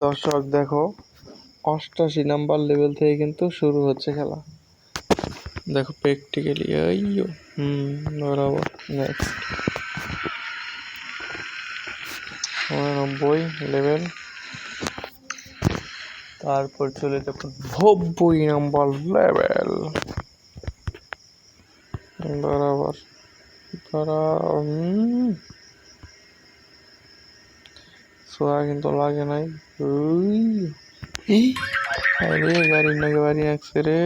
দর্শক দেখো, 88 number level থেকে কিন্তু শুরু হচ্ছে খেলা। দেখো প্র্যাকটিক্যালি আইয়ো বরাবর। নেক্সট 90 লেভেল, তারপর চলে যাবো 90 নাম্বার লেভেল বরাবর সোয়া কিন্তু লাগে নাই। আরে গাড়ি নাকি বাড়ি আসছে রে।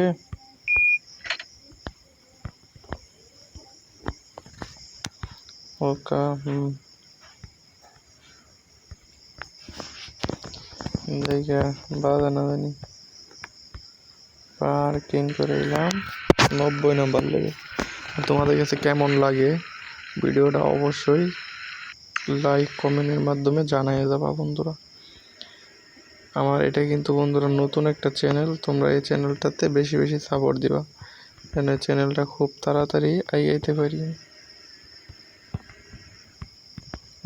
ওকা দেখে বাধা না জানি পার্কিং করে এলাম 90 নাম্বার লেভেল। তোমাদের কাছে কেমন লাগে ভিডিওটা অবশ্যই লাইক কমেন্টের মাধ্যমে জানিয়ে যাবা বন্ধুরা। আমার এটা কিন্তু বন্ধুরা নতুন একটা চ্যানেল, তোমরা এই চ্যানেলটাতে বেশি বেশি সাপোর্ট দিবা যেন চ্যানেলটা খুব তাড়াতাড়ি এগোতে পারি।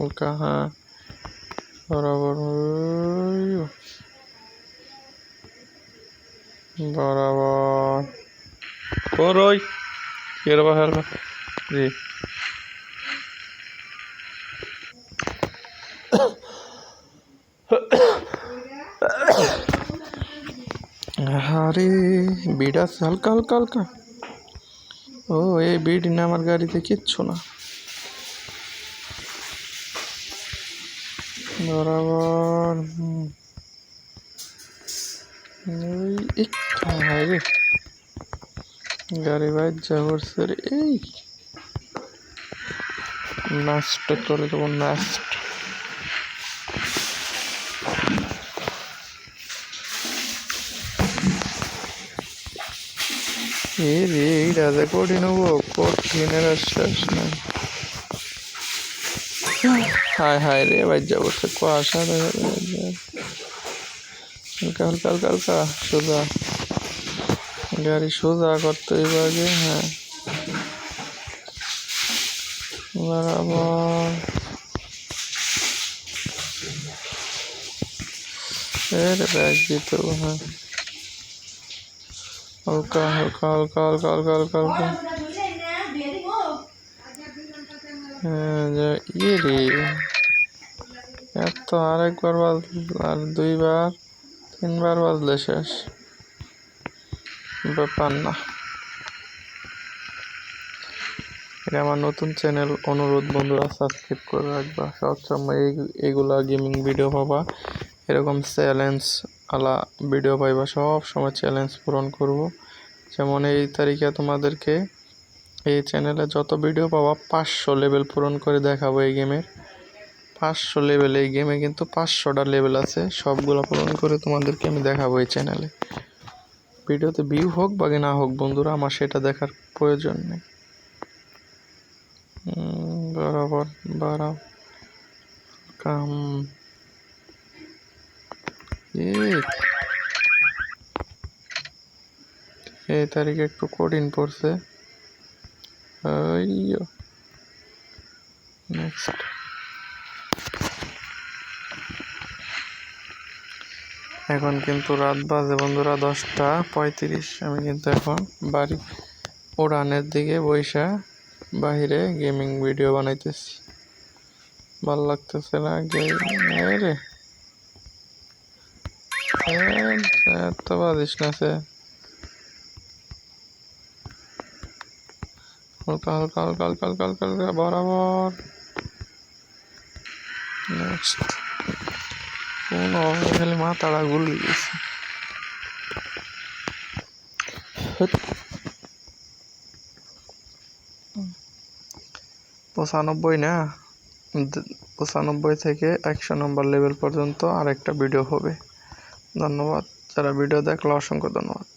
ওকা হ্যাঁ বরাবর বরাবর ওই এরবা হেলবা জি আরে বিড আছে হালকা হালকা হালকা। ও এই বিড না আমার গাড়িতে কিচ্ছু না বরাবর। রে গাড়ি বাইর যা করছে রে, এই নাস্ট করে দেবো নাস্ট। এ রে এই রাজা কঠিন হবো, কঠিনের আশ্বাস নাই। হায় হায় রে বাইর যা করছে কুয়াশা হালকা হালকা হালকা হালকা সোজা গাড়ি সোজা করতে হইব আগে। হ্যাঁ বরাবর এর ব্যাগ দিতে হবে। হ্যাঁ হালকা হালকা হালকা হালকা হালকা হালকা হালকা। হ্যাঁ ইয়ে রে এত আরেকবার আর 2বার 3বার বাজলে শেষ ব্যাপার না। এটা আমার নতুন চ্যানেল, অনুরোধ বন্ধুরা সাবস্ক্রাইব করে রাখবা। সবসময় এইগুলা গেমিং ভিডিও পাবা, এরকম চ্যালেঞ্জ আলা ভিডিও পাইবা। সব সময় চ্যালেঞ্জ পূরণ করব। যেমন এই তারিখে তোমাদেরকে এই চ্যানেলে যত ভিডিও পাবা 500 লেভেল পূরণ করে দেখাবো এই গেমের। 500 লেভেল, এই গেমে কিন্তু 500টা লেভেল আছে, সবগুলো পূরণ করে তোমাদেরকে আমি দেখাবো এই চ্যানেলে। ভিডিওতে ভিউ হোক বা না হোক বন্ধুরা, আমার সেটা দেখার প্রয়োজন নেই। বরাবর বাড়াও কাম এই তারিখে একটু কঠিন পড়ছে। নেক্সট এখন কিন্তু রাত বাজে বন্ধুরা 10:35। আমি কিন্তু এখন বাড়ি উড়ানের দিকে বৈশা বাহিরে গেমিং ভিডিও বানাইতেছি। ভাল লাগতেছে না রে এত বাজিস না সে। হালকা হালকা হালকা হালকা হালকা হালকা হালকা বরাবর। নেক্সট কোন খালি মাথাটা গুলি গেছে। 95 না, 95 থেকে 100 নম্বর লেভেল পর্যন্ত আরেকটা ভিডিও হবে। ধন্যবাদ, যারা ভিডিও দেখলো অসংখ্য ধন্যবাদ।